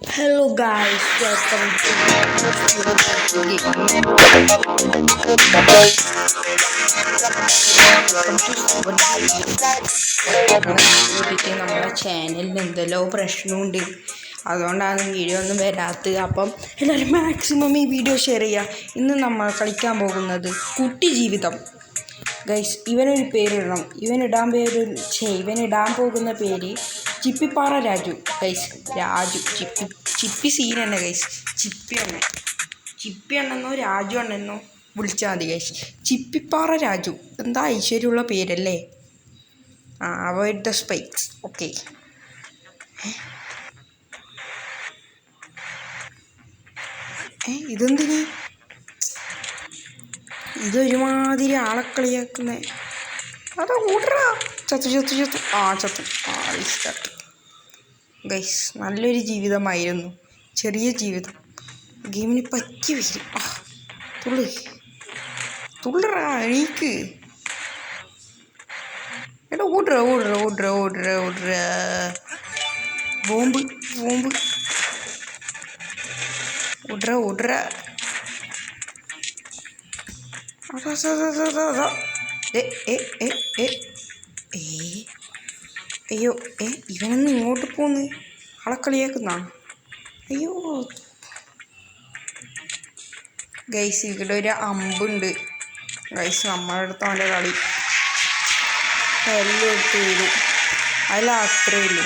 Hello guys, welcome to നമ്മളെ ചാനലിന് എന്തെല്ലോ പ്രശ്നമുണ്ട്. അതുകൊണ്ടാണ് വീഡിയോ ഒന്നും വരാത്തത്. അപ്പം എല്ലാവരും മാക്സിമം ഈ വീഡിയോ ഷെയർ ചെയ്യുക. ഇന്ന് നമ്മൾ കളിക്കാൻ പോകുന്നത് കുട്ടി ജീവിതം. ഗൈസ്, ഇവനൊരു പേരിടണം. ഇവനിടാൻ പോകുന്ന പേര് ചിപ്പിപ്പാറ രാജു. ഗൈസ്, രാജു ചിപ്പി സീൻ തന്നെ ഗൈസ്. ചിപ്പി അണ്ണെന്നോ രാജു അണ്ണെന്നോ വിളിച്ചാൽ മതി ഗൈസ്. ചിപ്പിപ്പാറ രാജു എന്താ ഐശ്വര്യമുള്ള പേരല്ലേ. Avoid the spikes. ഓക്കെ, ഇതെന്തിന് ഇതൊരുമാതിരി ആളെ കളിയാക്കുന്നേ. അതാ കൂട്ടറാ. ചത്തു സ്റ്റാർട്ട്. ഗൈസ്, നല്ലൊരു ജീവിതമായിരുന്നു. ചെറിയ ജീവിതം, ഗെയിമിന് പറ്റിയ പേര്. തുള്ളറാ, എണീക്ക്. എടാ ഓടുക. ബോംബ് ഓടുക. അയ്യോ, ഇവനൊന്ന് ഇങ്ങോട്ട് പോന്ന് ആളെ കളിയാക്കുന്ന. അയ്യോ ഗൈസ്, ഇവിടെ ഒരു അമ്പുണ്ട് ഗൈസ്. നമ്മുടെ അടുത്ത് അവൻ്റെ കളി എല്ലാം എടുത്ത് വരും. അതിലത്രേ ഉള്ളൂ.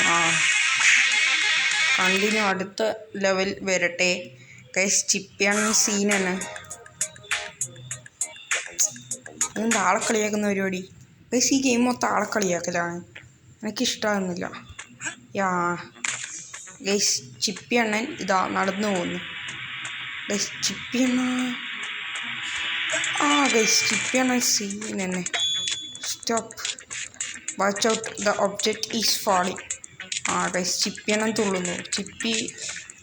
കണ്ടിന്യൂ. അടുത്ത ലെവൽ വരട്ടെ ഗൈസ്. ചിപ്പിയാണ് സീൻ തന്നെ. അതെന്താ ആളെ കളിയാക്കുന്ന പരിപാടി ഗൈസ്? ഈ ഗെയിം മൊത്തം ആളെ കളിയാക്കലാണ്. എനിക്കിഷ്ടമാകുന്നില്ല. ഗൈസ്, ചിപ്പി അണ്ണൻ ഇതാ നടന്നു പോകുന്നു. ഗൈസ്, ചിപ്പി അണ്ണൻ സീൻ തന്നെ. Stop, watch out, the object is falling. Guys, Chippi അണ്ണൻ തുള്ളുന്നു.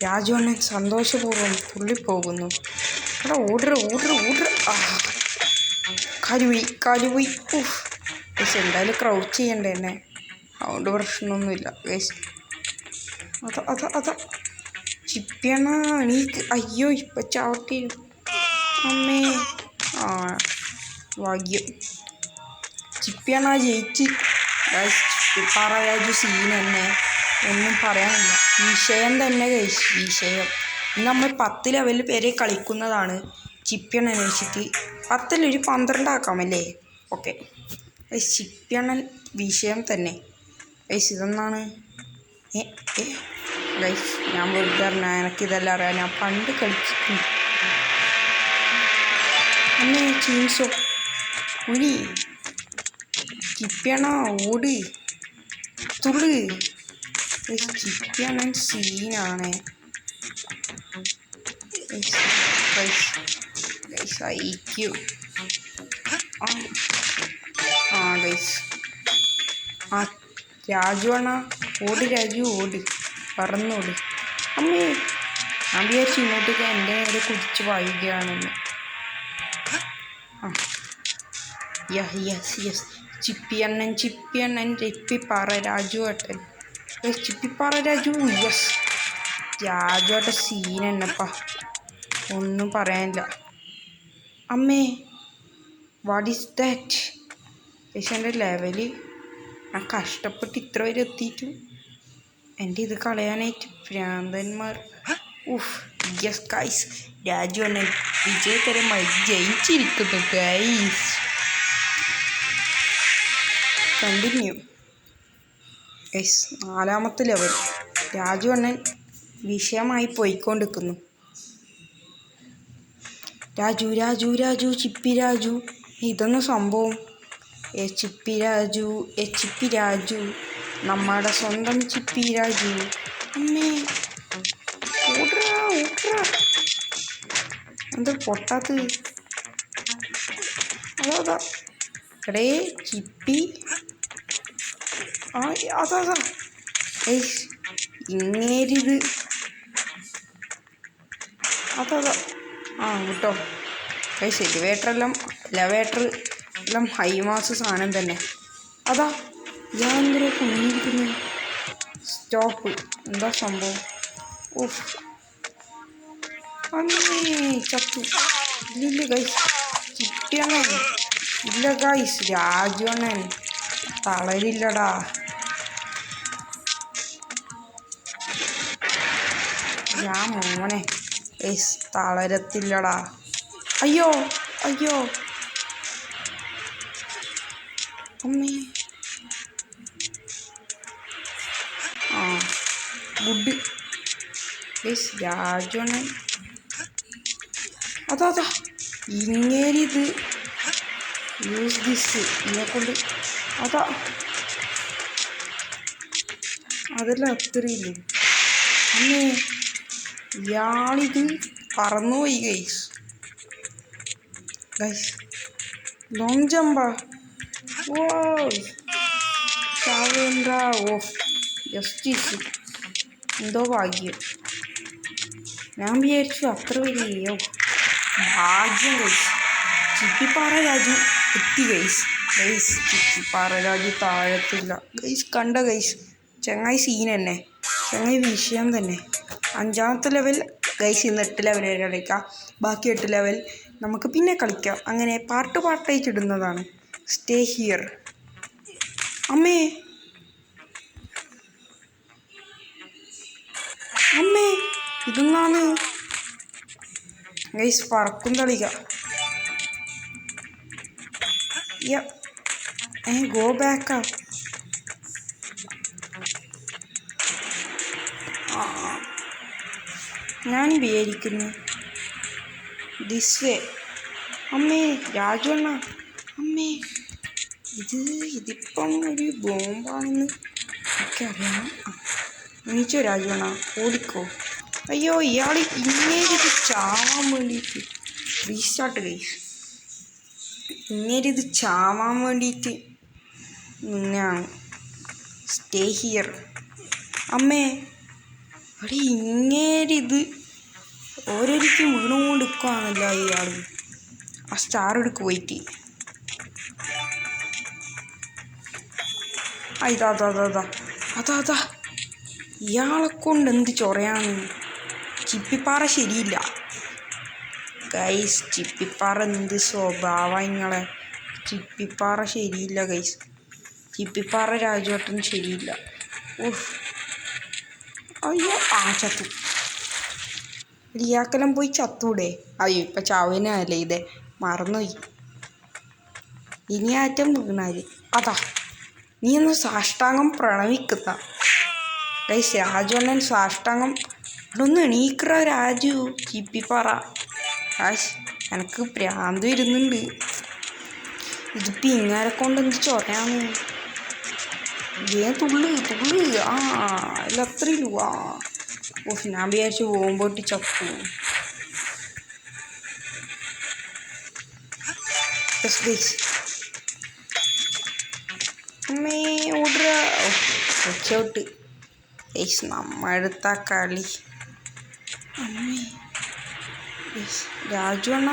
രാജു അണ്ണൻ സന്തോഷപൂർവ്വം തുള്ളിപ്പോകുന്നു. എടാ ഓർഡർ. കാലുപോയി. ഗൈസ്, എന്തായാലും ക്രൗച്ച് ചെയ്യണ്ടേ എന്നെ. അതുകൊണ്ട് പ്രശ്നമൊന്നുമില്ല ഗൈസ്. അതാ ചിപ്പിയണ എണീക്ക്. അയ്യോ, ഇപ്പം ചവിട്ടി. അമ്മേ, ഭാഗ്യം. ചിപ്പിയണ ജയിച്ച് ഗൈസ്. ചിപ്പിപ്പാറ രാജു സീൻ തന്നെ, ഒന്നും പറയാനില്ല. വിഷയം തന്നെ ഗൈസ്, വിഷയം. നമ്മൾ 10 ലെവലിൽ പേരെ കളിക്കുന്നതാണ്. ചിപ്പിയണ്ണൻ വെച്ചിട്ട് 10 12 ആക്കാമല്ലേ? ഓക്കെ ഗൈസ്, ചിപ്പിയണ്ണൻ വിഷയം തന്നെ ഗൈസ്. ഇതെന്നാണ് ഗൈസ്? ഞാൻ വെറുതെ പറഞ്ഞാൽ എനിക്കിതെല്ലാം അറിയാം. ഞാൻ പണ്ട് കളിച്ചിട്ടുണ്ട്. അമ്മേ, ചീൻസോ ഉനി. ചിപ്പിയണ ഓട്, തുള്ളു. ചിപ്പിയണ്ണൻ സീനാണ് ഗൈസ്. അയക്കൂ. ഗൈസ്, രാജു അണ്ണ ഓട്, പറന്നോട്. അമ്മേ, ഞാൻ വിചാരിച്ചു ഇങ്ങോട്ടേക്ക് എൻ്റെ നേരെ കുതിച്ച് വായുകയാണെന്ന്. യെസ്. ചിപ്പിയണ്ണൻ ചിപ്പിപ്പാറ രാജു ഏട്ടൻ. ചിപ്പിപ്പാറ രാജു. യെസ്, രാജു ഏട്ടൻ സീൻ എന്നപ്പാ, ഒന്നും പറയാനില്ല. അമ്മേ, വാട്ട് ഈസ് ദാറ്റ്? പക്ഷെ എൻ്റെ ലെവല് ഞാൻ കഷ്ടപ്പെട്ട് ഇത്ര വരെ എത്തിയിട്ടു എൻ്റെ ഇത് കളയാനായിട്ട് ഭ്രാന്തന്മാർ. യെസ് ഗൈസ്, രാജു അണ്ണൻ വിജയകരമായി ജയിച്ചിരിക്കുന്നു ഗൈസ്. Continue guys. 4ാമത്തെ ലെവൽ. രാജു അണ്ണൻ വിഷയമായി പോയിക്കൊണ്ടിരിക്കുന്നു. രാജു ചിപ്പി രാജു. ഇതൊന്നും സംഭവം. ചിപ്പി രാജു, നമ്മുടെ സ്വന്തം ചിപ്പി രാജു. അമ്മേ, ഓടറാ. എന്താ പൊട്ടാത്ത്? അതാ എടേ ചിപ്പി. അതാ ഇങ്ങേരിത്. അതാ കേട്ടോ ഗൈസ്. എലിവേറ്റർ എല്ലാം ഹൈമാസ് സാധനം തന്നെ. അതാ ഞാൻ എന്തിനാ കുഞ്ഞിരിക്കുന്നത്? സ്റ്റോപ്പ്. എന്താ സംഭവം? ഓഫ് അമ്മേ ചത്തു. ഇല്ല ഗൈസ്, ചിപ്പിയണ്ണൻ ഇല്ല ഗൈസ്, രാജു അണ്ണൻ തളരില്ലടാ. ഞാൻ മോനെ ഗൈസ് തളരത്തില്ലടാ. അയ്യോ അയ്യോ അമ്മേ. ആ ഗുഡ് ഗൈസ്, രാജു അണ്ണൻ അതാ ഇങ്ങേരിത് യൂസ് ദിസ് ഇതിനെക്കൊണ്ട് അതാ അതെല്ലാം അത്രയില്ലേ അമ്മേ. ഇയാളിത് പറന്നുപോയി ഗൈസ്. ഗൈസ് ലോങ് ജമ്പാ. ഓ ചാവേണ്ട. ഓഫ് ജസ്റ്റിസ്, എന്തോ ഭാഗ്യം. ഞാൻ വിചാരിച്ചു അത്ര വലിയ ഭാഗ്യം ഗൈസ്. ചിപ്പിപ്പാറ രാജു എത്തി ഗൈസ്. ഗൈസ് ചിപ്പിപ്പാറ രാജു താഴത്തില്ല ഗൈസ്. കണ്ട ഗൈസ്, ചങ്ങായി സീൻ തന്നെ, ചങ്ങായി വിഷയം തന്നെ. 5ാമത്തെ ലെവൽ ഗൈസ്. ഇന്ന് 8 ലെവൽ വരെ കളിക്കാം, ബാക്കി 8 ലെവൽ നമുക്ക് പിന്നെ കളിക്കാം. അങ്ങനെ പാർട്ടായിട്ട് ഇടുന്നതാണ്. Stay here. അമ്മേ അമ്മേ ഇതൊന്നാണ് ഗൈസ്, പറക്കും കളിക്ക. ഗോ ബാക്കാ. ഞാൻ വിചാരിക്കുന്നു ദിസ് വേ. അമ്മേ രാജു അണ്ണ, അമ്മേ ഇതിപ്പം ഒരു ബോംബാണെന്ന് എനിക്കറിയാം. എണീച്ചോ രാജു അണ്ണ, ഓടിക്കോ. അയ്യോ ഇയാൾ ഇങ്ങേരിത് ചാവാൻ വേണ്ടിയിട്ട് റീസ്റ്റാർട്ട് ഗൈസ്. ഇങ്ങേരിത് ചാവാൻ വേണ്ടിയിട്ട് നിന്നെയാണ്. Stay here. അമ്മേ അവിടെ ഇങ്ങേരിത് ഓരോരിക്കും വീണുകൊണ്ട് നിൽക്കുകയാണല്ലോ ഇയാൾ. ആ സ്റ്റാർ എടുക്ക് പോയിട്ട്. ഇതാ അതാ ഇയാളെ കൊണ്ട് എന്ത് ചൊറയാണ്. ചിപ്പിപ്പാറ ശരിയില്ല ഗൈസ്. ചിപ്പിപ്പാറ എന്ത് സ്വഭാവം നിങ്ങളെ. ചിപ്പിപ്പാറ ശരിയില്ല ഗൈസ്. ചിപ്പിപ്പാറ രാജുവേട്ടൻ ശരിയില്ല. ഓഹ് അയ്യോ ചത്തു. ഇയാക്കെല്ലാം പോയി ചത്തൂടെ. അയ്യോ ഇപ്പം ചാവിനല്ലേ ഇതേ, മറന്നുപോയി. ഇനി ആറ്റം വീണാല് അതാ നീ ഒന്ന് സാഷ്ടാംഗം പ്രണമിക്കുന്ന ഗൈസ്. രാജു അണ്ണൻ സാഷ്ടാംഗം. അതൊന്ന് എണീക്കറ രാജു. ചിപ്പിപ്പാറ എനിക്ക് പ്രാന്ത് വരുന്നുണ്ട്. ഇതിപ്പോൾ ഇങ്ങാരെ കൊണ്ട് എന്ത് ചൊറയാന്ന്. തുള്ളു അല്ല അത്രയില്ലൂ. ഓഫ് ഞാൻ വിചാരിച്ചു പോകുമ്പോട്ട് ചത്തു. അമ്മേ ഓടുക. രക്ഷോട്ട് ഗൈസ്, നമ്മളെടുത്ത കളി. അമ്മേ രാജു അണ്ണ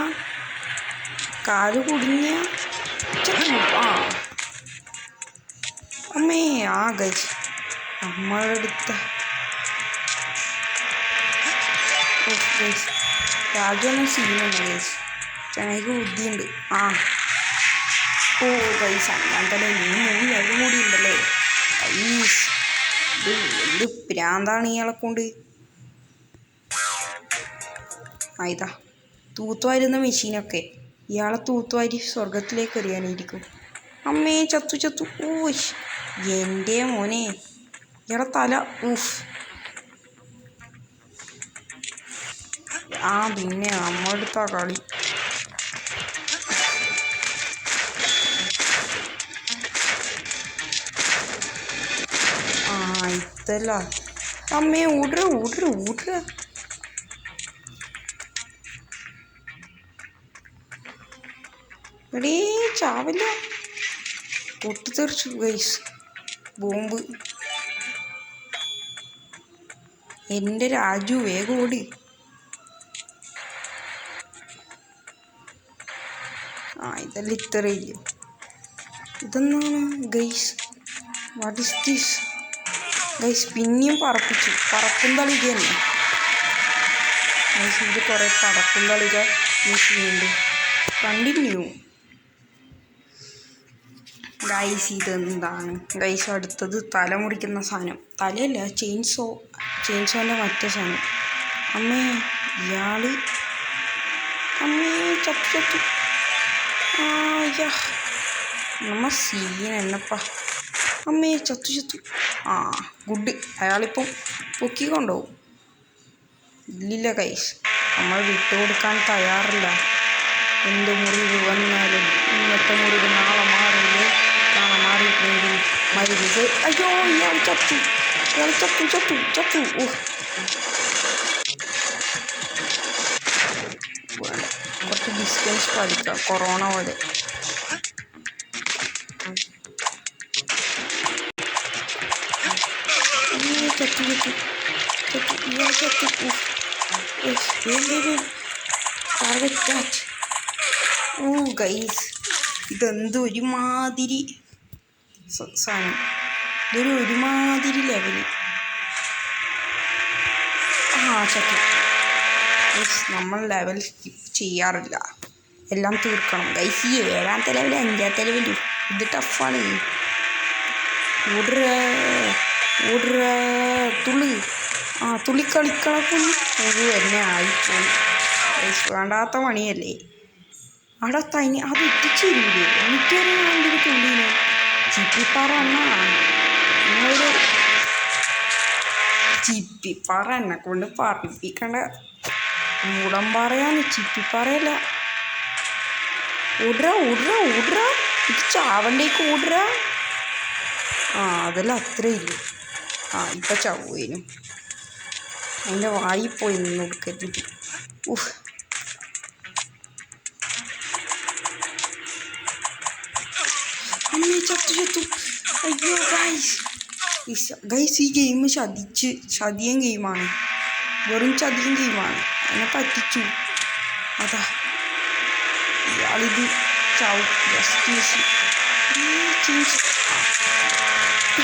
കാല് കുടുങ്ങിയ. അമ്മേ ഗൈസ് നമ്മളെടുത്ത ഗൈസ്. രാജു അണ്ണൻ സീനുണ്ട് ഗൈസ്. ചങ്ങയ്ക്ക് ബുദ്ധിയുണ്ട്. ഓ ഗൈസ് അങ്ങനത്തെ നീ 3 ലെവൽ കൂടി ഉണ്ടല്ലേ ഗൈസ്. എന്ത് പ്രാന്താണ് ഇയാളെ കൊണ്ട്. ഇതാ തൂത്തുവാരുന്ന മെഷീനൊക്കെ ഇയാളെ തൂത്തുവാരി സ്വർഗത്തിലേക്ക് എറിയാനായിരിക്കും. അമ്മേ ചത്തു. ഓഷ് എൻ്റെ മോനെ ഇയാളെ തല. പിന്നെ നമ്മളെടുത്ത കളി. ഇതല്ല അമ്മേ ഊടുക. എടീ ചാവില്ല. പൊട്ടിത്തെറിച്ചു ഗൈസ് ബോംബ്. എൻ്റെ രാജു വേഗം ഓടി. ഇതെല്ലാം ഇത്രയില്ല. ഇതെന്നാണ് guys. What is this guys. പിന്നെയും പറപ്പിച്ചു. പറക്കും കളി ഇത് തന്നെ. ഇത് കുറേ പടക്കം കളികൾ മെഷീനുണ്ട്. കണ്ടിന്യൂ. ഗൈസ് ഇതെന്താണ് ഗൈസ്? അടുത്തത് തല മുറിക്കുന്ന സാധനം. തലയല്ല, ചെയിൻസോൻ്റെ മറ്റേ സാധനം. അമ്മേ ഇയാള് അമ്മേ ചത്തു. ആയ്യാ നമ്മ സീൻ എന്നപ്പാ. അമ്മേ ചത്തു. ഗുഡ്. അയാളിപ്പം പൊക്കിക്കൊണ്ടുപോകും. ഇല്ലില്ല ഗൈസ്, നമ്മൾ വിട്ടുകൊടുക്കാൻ തയ്യാറില്ല. എന്ത് മുറിവ് വന്നാലും ഇന്നത്തെ മുറിവ് നാളെ മാറില്ലേ? നാളെ മാറിയിട്ടെങ്കിൽ മരുന്ന്. അയ്യോ ഇയാൾ ചത്തു. കുറച്ച് ഡിസ്റ്റൻസ് പഠിക്കാം, കൊറോണ പോലെ. ഗൈസ് ഇതെന്ത് ഒരുമാതിരി സാധനം. ഇതൊരു ഒരുമാതിരി ലെവല്. ചത്തു. നമ്മൾ ലെവൽ സ്കിപ്പ് ചെയ്യാറില്ല, എല്ലാം തീർക്കണം ഗൈസ്. ഈ 7ാമത്തെ ലെവൽ 5ാമത്തെ ലെവൽ ഇത് ടഫാണ്. ഓടുക തുള്ളി കളിക്കണം. എന്നെ ആയിപ്പോയി ഗൈസ്. വേണ്ടാത്ത പണിയല്ലേ. അവിടെ തനി അത് ഇട്ടിച്ചില്ലേ? എനിക്കൊരു വേണ്ടൊരു തുള്ളിന് ചിപ്പിപ്പാറ നിങ്ങളൊരു ചിപ്പിപ്പാറ എന്നെ കൊണ്ട് പറയിപ്പിക്കണ്ട. മൂടമ്പാറയാണ്, ചിപ്പിപ്പാറയല്ല. ഓടുക ഇത് ചാവണ്ടേക്ക് ഓടുക. അതെല്ലാം അത്രയില്ല. ഇപ്പം ചാവുകയും അതിൻ്റെ വായിപ്പോയി നിന്ന് കൊടുക്കരുത്. അമ്മേ ചത്തു. അയ്യോ ഗൈസ് ഈ ഗെയിം ചതിയൻ ഗെയിമാണ്. വെറും ചതിയൻ ഗെയിമാണ്. എന്നെ പറ്റിച്ചു. അതാ ഇയാളിത് ചാവും.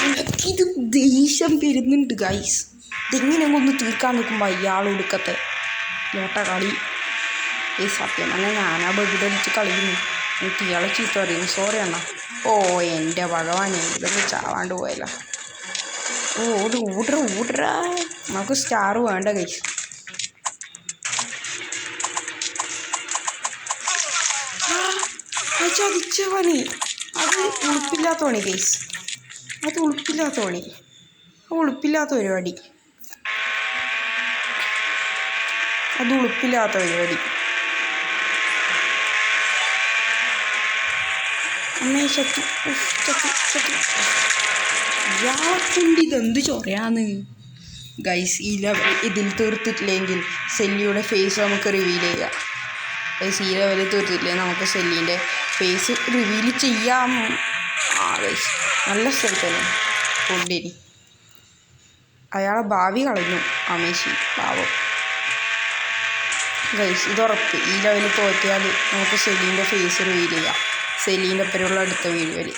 എനിക്കിത് ദേഷ്യം വരുന്നുണ്ട് ഗൈസ്. ഇതെങ്ങനെ ഒന്ന് തീർക്കാൻ നിൽക്കുമ്പോൾ ഇയാൾ ഒടുക്കത്തെ ലോട്ട കളി. സത്യം തന്നെ ഞാനാ ബഗിടടിച്ച് കളിക്കുന്നു. എനിക്ക് ഇയാളെ ചീത്ത പറയുന്നു. സോറി അണ്ണാ. എൻ്റെ ഭഗവാനെ ഇതൊക്കെ ചാവാണ്ട് പോയല്ല. ഓടുക നമുക്ക് സ്റ്റാർ വേണ്ട ഗൈസ്. ചതിച്ച പണി. അത് ഉളുപ്പില്ലാത്ത പണി ഗൈസ്. ഉളുപ്പില്ലാത്ത പരിപാടി. അമ്മേ ചത്തു. ഇയാളെക്കൊണ്ട് ഇതെന്ത് ചൊറയാന്ന് ഗൈസ്. ഈ ലെവൽ ഇതിൽ തീർത്തിട്ടില്ലെങ്കിൽ സെല്ലിയുടെ ഫേസ് നമുക്ക് റിവീൽ ചെയ്യാം ഗൈസ്. ഈ ലെവൽ തീർത്തിട്ടില്ലെങ്കിൽ നമുക്ക് സെല്ലിൻ്റെ ഫേസ് റിവീൽ ചെയ്യാം. ഗൈസ് നല്ല സ്ഥലത്തന്നെ കൊണ്ടിരി. അയാളെ ഭാവി കളഞ്ഞു അമേശി പാവം ഗൈസ്. ഇതുറപ്പ്. ഈ ലെവൽ തോറ്റിയാൽ നമുക്ക് സെല്ലീൻ്റെ ഫേസ് റിവീൽ ചെയ്യാം. സെല്ലീൻ്റെ ഒപ്പരമുള്ള അടുത്ത വീഡിയോയിൽ.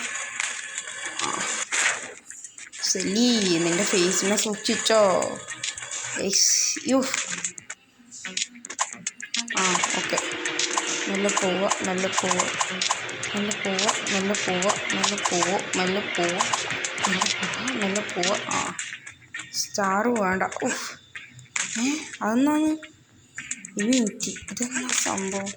സെല്ലി നിൻ്റെ ഫേസിനെ സൂക്ഷിച്ചോ ഗൈസ്. ഓക്കെ. മെല്ലെ പോവുക. സ്റ്റാർ വേണ്ട. അതെന്നാണ് മിനിറ്റ്. ഇതെന്നാ സംഭവം?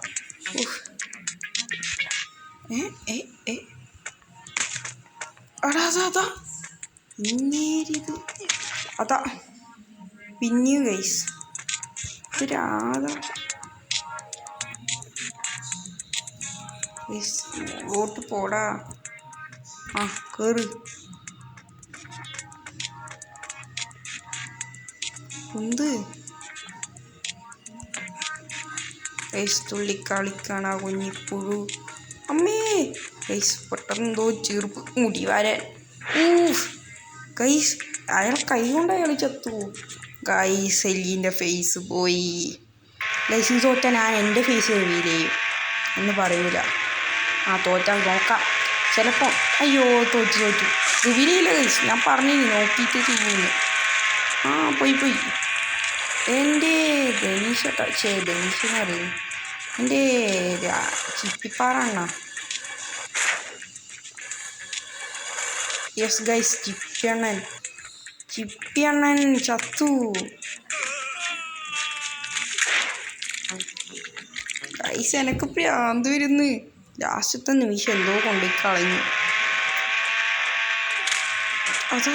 അതാ ഇന്നേരിത്. അതാ പിന്നെയും ഗൈസ്. ഓട്ട് പോടാ. കേറ്. എന്ത് ഗൈസ്? തുള്ളിക്കളിക്കാണ് ആ കുഞ്ഞിപ്പുഴു. അമ്മേ ഗൈസ് പെട്ടെന്നെന്തോ ചീർപ്പ് മുടി വരാൻ. ഗൈസ് അയാൾ കൈ കൊണ്ട് അയാൾ ചത്തു ഗൈസ്. സെല്ലീൻ്റെ ഫേസ് പോയി ഗൈസ്. ഈ തോറ്റ ഞാൻ എൻ്റെ ഫേസ് റിവീൽ ചെയ്യും എന്ന് പറയൂല. തോറ്റാൽ നോക്കാം ചിലപ്പോൾ. അയ്യോ തോറ്റു റിവീൽ ചെയ്യില്ല ഗൈസ്. ഞാൻ പറഞ്ഞു നോക്കിയിട്ട് ചെയ്യുന്നു. പോയി എൻ്റെ ധനീഷ് ധനീഷ് എന്ന് പറയും എൻ്റെ ചിപ്പിപ്പാറ അണ്ണ. യെസ് ഗൈസ്, ചിപ്പിയണ്ണൻ ചത്തു ഗൈസ്. എനക്ക് പ്രാന്ത് വരുന്നു. ലാസ്റ്റത്തെ നിമിഷം എന്തോ കൊണ്ടുപോയി കളഞ്ഞു. അതാ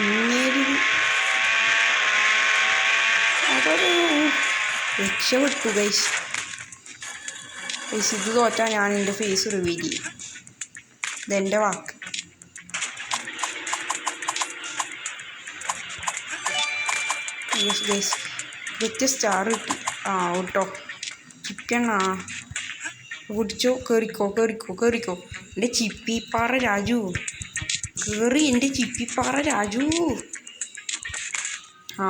ഇങ്ങേരി രക്ഷപ്പെട്ടു ഗൈസ്. ഇത് തോറ്റാൽ ഞാൻ എൻ്റെ ഫേസ് റിവീൽ ചെയ്യും. ഇതെൻ്റെ വാക്ക്. യെസ് ഗൈസ്, ഒറ്റ സ്റ്റാർ കിട്ടി. കേട്ടോ ചിപ്പിയണ്ണ കുടിച്ചോ. കയറിക്കോ എൻ്റെ ചിപ്പിപ്പാറ രാജു. എൻ്റെ ചിപ്പിപ്പാറ രാജു.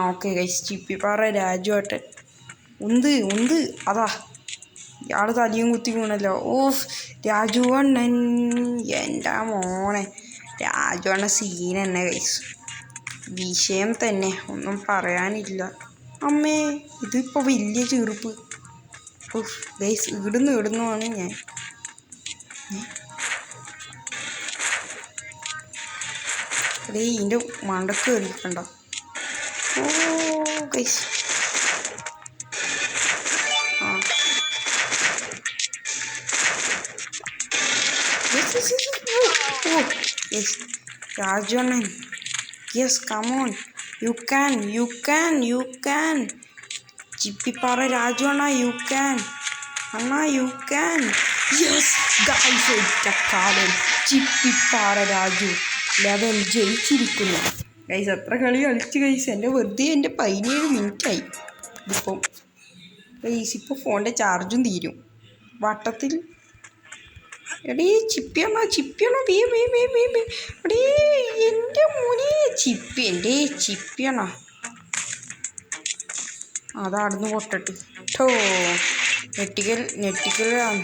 ഓക്കെ ഗൈസ്, ചിപ്പിപ്പാറ രാജു ആട്ടെ. ഉണ്ട് അതാ ഇയാൾ തലയും കുത്തി വീണല്ലോ. രാജു അണ്ണൻ, എൻ്റെ മോനെ രാജു അണ്ണ സീൻ തന്നെ ഗൈസ്. വിഷയം തന്നെ, ഒന്നും പറയാനില്ല. അമ്മേ ഇതിപ്പോൾ വലിയ ചെറുപ്പ് ഗൈസ്. ഇടുന്നുമാണ് ഞാൻ. ഇതിൻ്റെ മണ്ടക്ക് കയറിക്കണ്ട. ഗൈസ് രാജു അണ്ണൻ, yes come on, you can. Chippippara Raju അണ്ണ, യു ക്യാൻ. യെസ് ഗൈസ്, ഒറ്റക്കാലൻ ചിപ്പിപ്പാറ രാജു ലെവൽ ജയിച്ചിരിക്കുന്നു ഗൈസ്. എത്ര കളി കളിച്ച് ഗൈസ്. വെറുതെ എൻ്റെ 17 മിനിറ്റായി ഇതിപ്പം ഗൈസ്. ഇപ്പോൾ ഫോണിൻ്റെ ചാർജും തീരും വട്ടത്തിൽ. എടീ ചിപ്പിയണോ എടീ എൻ്റെ മോനെ എൻ്റെ ചിപ്പിയണോ. അതാടുന്ന് പൊട്ടട്ട് ട്ടോ. നെറ്റിക്കലാണ്.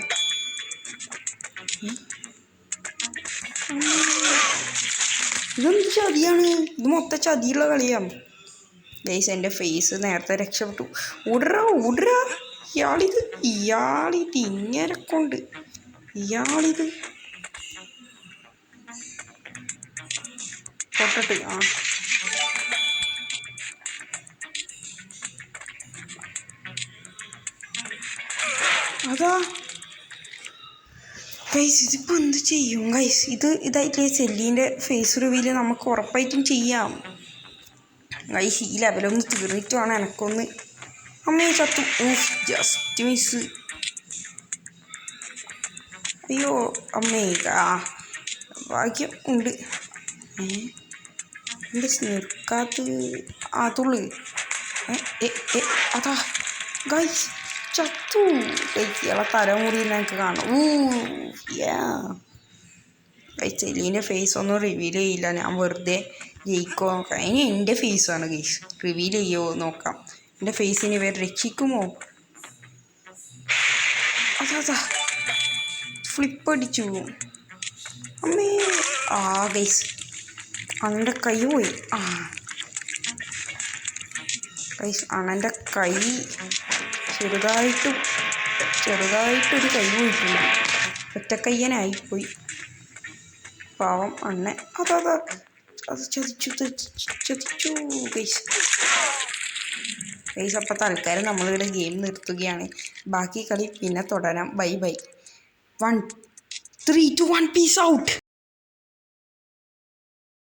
ഇതൊന്നും ചതിയാണ്. ഇത് മൊത്തം ചതിയുള്ള കളിയാണ് ഗൈസ്. എൻ്റെ ഫേസ് നേരത്തെ രക്ഷപ്പെട്ടു. ഓടറാ ഇയാളിത് ഇങ്ങനെ കൊണ്ട് ഇയാളിത് പൊട്ടട്ട്. അതാ ഗൈസ്, ഇതിപ്പോൾ എന്ത് ചെയ്യും ഗൈസ്? ഇതായിട്ടില്ലേ സെല്ലീൻ്റെ ഫേസ് റിവീൽ നമുക്ക് ഉറപ്പായിട്ടും ചെയ്യാം ഗൈസ്. ഈ ലെവലൊന്ന് തീർന്നിട്ട് വേണം എനക്കൊന്ന്. അമ്മേ ചത്തു. Just miss. അയ്യോ അമ്മേ, ഭാഗ്യം ഉണ്ട്. എൻ്റെ സ്നിർക്കാത്ത തുള്ളു. അതാ ഗൈസ് ചത്തു ഗൈസ്. ഇയാളെ തലമുറിയിൽ എനിക്ക് കാണാം. ഗൈസ് സെലീൻ്റെ ഫേസ് ഒന്നും റിവീൽ ചെയ്യില്ല. ഞാൻ വെറുതെ ജയിക്കോ നോക്കാം. ഇനി എൻ്റെ ഫേസാണ് ഗൈസ്. റിവീൽ ചെയ്യുമോ നോക്കാം. എൻ്റെ ഫേസിന് ഇവർ രക്ഷിക്കുമോ? അതാ ഫ്ലിപ്പ് അടിച്ചു. അമ്മേ ഗൈസ് അണ്ണൻ്റെ കൈ പോയി. ഗൈസ് അണ്ണൻ്റെ കൈ ചെറുതായിട്ടൊരു കൈ പോയിട്ടുണ്ട്. ഒറ്റക്കയ്യനായിപ്പോയി പാവം അണ്ണൻ. അത് ചതിച്ചു ഗൈസ്. അപ്പോൾ തൽക്കാലം നമ്മളിവിടെ ഗെയിം നിർത്തുകയാണ്. ബാക്കി കളി പിന്നെ തുടരാം. Bye 1 3 2 1 peace out.